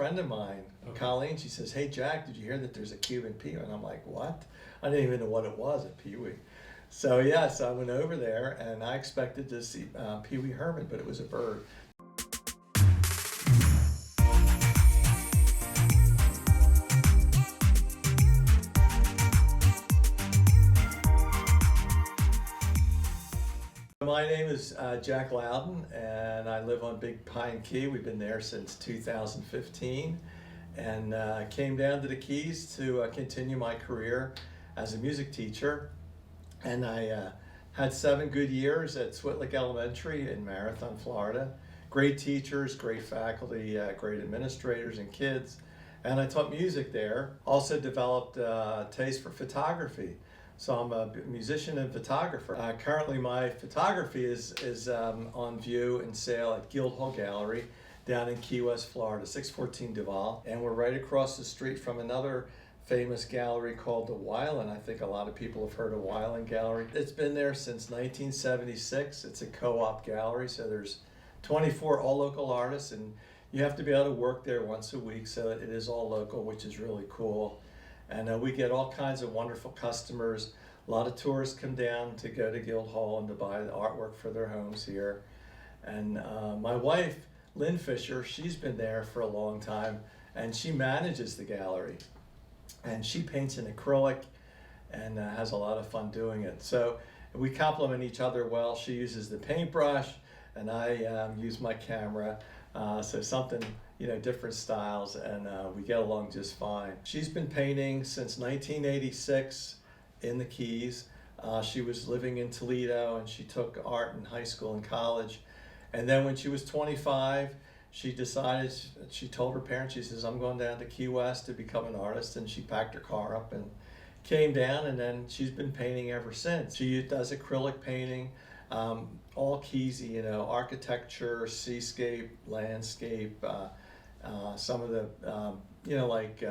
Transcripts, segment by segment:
Friend of mine, Okay. Colleen, she says, "Hey Jack, did you hear that there's a Cuban Pee Wee?" And I'm like, "What?" I didn't even know what it was, a Pee Wee. So yes, I went over there and I expected to see Pee Wee Herman, but it was a bird. My name is Jack Louden, and I live on Big Pine Key. We've been there since 2015, and came down to the Keys to continue my career as a music teacher. And I had 7 good years at Switlick Elementary in Marathon, Florida. Great teachers, great faculty, great administrators and kids. And I taught music there. Also developed a taste for photography. So I'm a musician and photographer. Currently my photography is on view and sale at Guildhall Gallery down in Key West, Florida, 614 Duval. And we're right across the street from another famous gallery called the Wilton. I think a lot of people have heard of Wilton Gallery. It's been there since 1976. It's a co-op gallery, so there's 24 all local artists, and you have to be able to work there once a week, so it is all local, which is really cool. And we get all kinds of wonderful customers. A lot of tourists come down to go to Guildhall and to buy the artwork for their homes here. And my wife, Lynne Fischer, she's been there for a long time, and she manages the gallery. And she paints in acrylic and has a lot of fun doing it. So we complement each other well. She uses the paintbrush and I use my camera. So something, different styles, and we get along just fine. She's been painting since 1986 in the Keys. She was living in Toledo, and she took art in high school and college. And then when she was 25, she decided, she told her parents, she says, "I'm going down to Key West to become an artist." And she packed her car up and came down, and then she's been painting ever since. She does acrylic painting, all Keys, architecture, seascape, landscape, some of the, like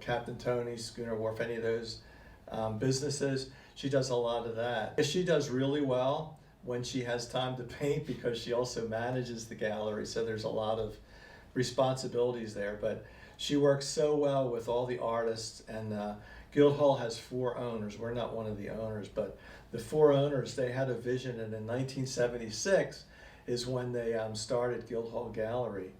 Captain Tony's, Schooner Wharf, any of those businesses. She does a lot of that. She does really well when she has time to paint, because she also manages the gallery, so there's a lot of responsibilities there. But she works so well with all the artists, and Guildhall has 4 owners. We're not one of the owners, but the 4 owners, they had a vision, and in 1976 is when they started Guildhall Gallery.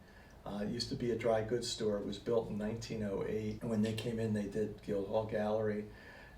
It used to be a dry goods store. It was built in 1908, and when they came in, they did Guildhall Gallery.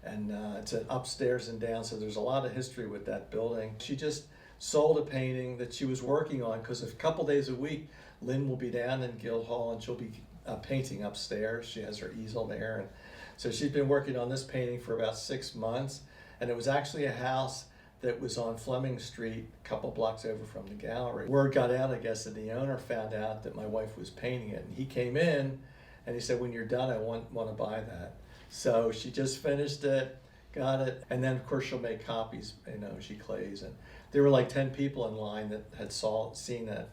And it's an upstairs and down, so there's a lot of history with that building. She just sold a painting that she was working on, because a couple days a week, Lynn will be down in Guildhall and she'll be painting upstairs. She has her easel there. And so she's been working on this painting for about 6 months, and it was actually a house that was on Fleming Street, a couple blocks over from the gallery. Word got out, I guess, that the owner found out that my wife was painting it, and he came in and he said, "When you're done, I want to buy that." So she just finished it, got it, and then of course she'll make copies, she clays. And there were like 10 people in line that had seen that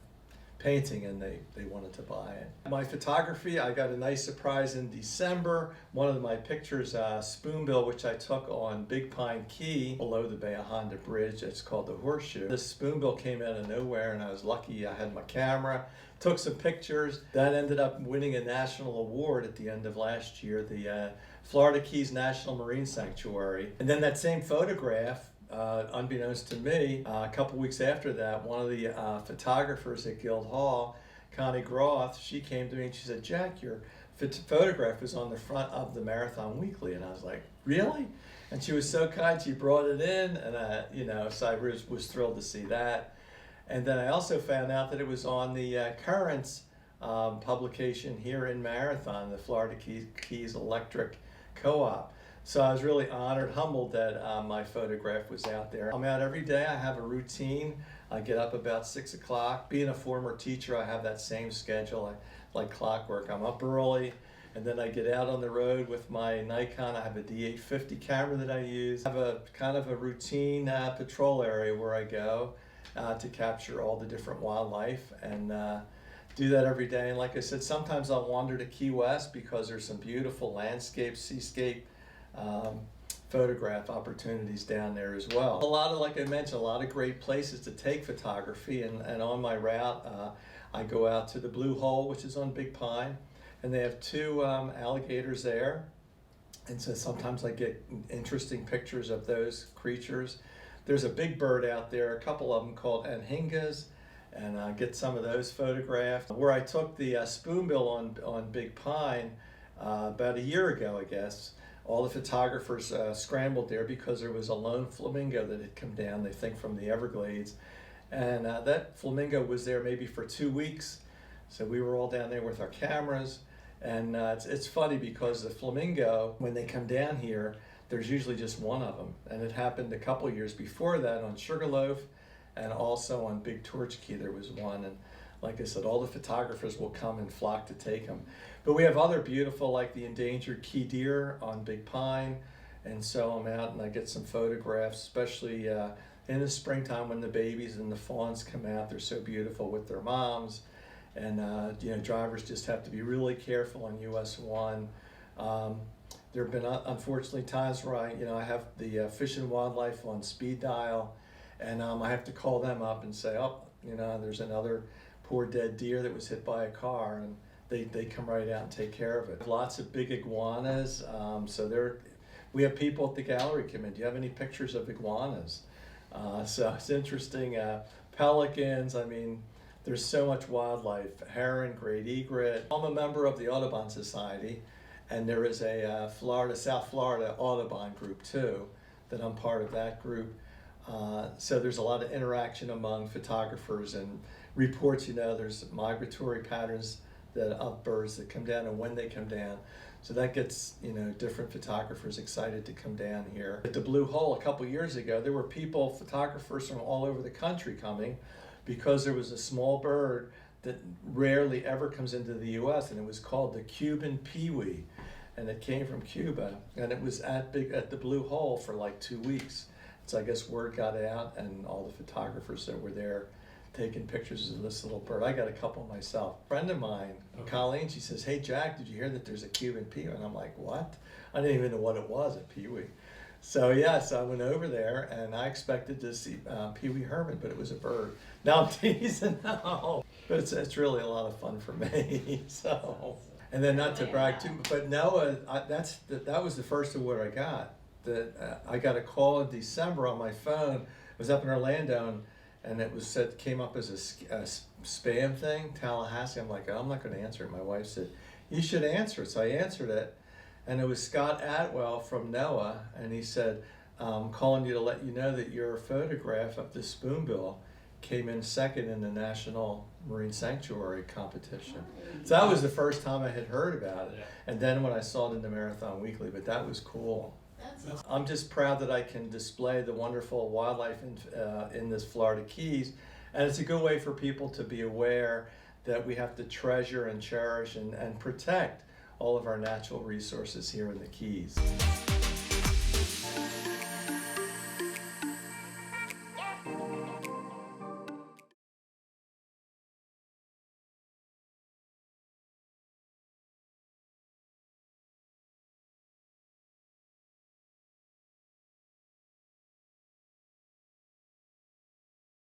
painting, and they wanted to buy it. My photography, I got a nice surprise in December. One of my pictures, spoonbill, which I took on Big Pine Key below the Bay of Honda Bridge. It's called the Horseshoe. This spoonbill came out of nowhere, and I was lucky I had my camera. Took some pictures. That ended up winning a national award at the end of last year, the Florida Keys National Marine Sanctuary. And then that same photograph, unbeknownst to me, a couple weeks after that, one of the photographers at Guildhall, Connie Groth, she came to me and she said, "Jack, your photograph is on the front of the Marathon Weekly." And I was like, "Really?" And she was so kind, she brought it in, and so I was thrilled to see that. And then I also found out that it was on the Currents publication here in Marathon, the Florida Keys Electric Co-op. So I was really honored, humbled that my photograph was out there. I'm out every day. I have a routine. I get up about 6 o'clock. Being a former teacher, I have that same schedule. I like clockwork. I'm up early, and then I get out on the road with my Nikon. I have a D850 camera that I use. I have a kind of a routine patrol area where I go to capture all the different wildlife, and do that every day. And like I said, sometimes I'll wander to Key West because there's some beautiful landscape, seascape, photograph opportunities down there as well. A lot of, like I mentioned, a lot of great places to take photography, and on my route, I go out to the Blue Hole, which is on Big Pine. and they have two alligators there. And so sometimes I get interesting pictures of those creatures. There's a big bird out there, a couple of them called anhingas, and I get some of those photographed. Where I took the spoonbill on Big Pine about a year ago, I guess, all the photographers scrambled there because there was a lone flamingo that had come down, they think from the Everglades. And that flamingo was there maybe for 2 weeks. So we were all down there with our cameras. And it's funny because the flamingo, when they come down here, there's usually just one of them. And it happened a couple years before that on Sugarloaf, and also on Big Torch Key there was one. And like I said, all the photographers will come and flock to take them. But we have other beautiful, like the endangered key deer on Big Pine. And so I'm out and I get some photographs, especially in the springtime when the babies and the fawns come out. They're so beautiful with their moms. And drivers just have to be really careful on US 1. There have been unfortunately times where I have the Fish and Wildlife on speed dial, and I have to call them up and say, oh, there's another poor dead deer that was hit by a car, and they come right out and take care of it. Lots of big iguanas. We have people at the gallery come in. Do you have any pictures of iguanas? So it's interesting. Pelicans. I mean, there's so much wildlife. Heron, great egret. I'm a member of the Audubon Society, and there is a South Florida Audubon group too, that I'm part of that group. So there's a lot of interaction among photographers and reports. There's migratory patterns of birds that come down and when they come down. So that gets different photographers excited to come down here. At the Blue Hole a couple years ago, there were photographers from all over the country coming, because there was a small bird that rarely ever comes into the US, and it was called the Cuban peewee, and it came from Cuba, and it was at the Blue Hole for like 2 weeks. So I guess word got out, and all the photographers that were there taking pictures of this little bird. I got a couple myself. A friend of mine, Colleen, she says, hey Jack, did you hear that there's a Cuban peewee? And I'm like, what? I didn't even know what it was, a peewee. So yes, I went over there and I expected to see Pee Wee Herman, but it was a bird. Now I'm teasing, no. But it's really a lot of fun for me. So, and then not to brag too, but Noah, that was the first award I got. I got a call in December on my phone. It was up in Orlando, and it was came up as a spam thing, Tallahassee. I'm like, oh, I'm not going to answer it. My wife said, you should answer it. So I answered it. And it was Scott Atwell from NOAA, and he said, I'm calling you to let you know that your photograph of the spoonbill came in second in the National Marine Sanctuary competition. So that was the first time I had heard about it. And then when I saw it in the Marathon Weekly, but that was cool. I'm just proud that I can display the wonderful wildlife in this Florida Keys. And it's a good way for people to be aware that we have to treasure and cherish and protect all of our natural resources here in the Keys.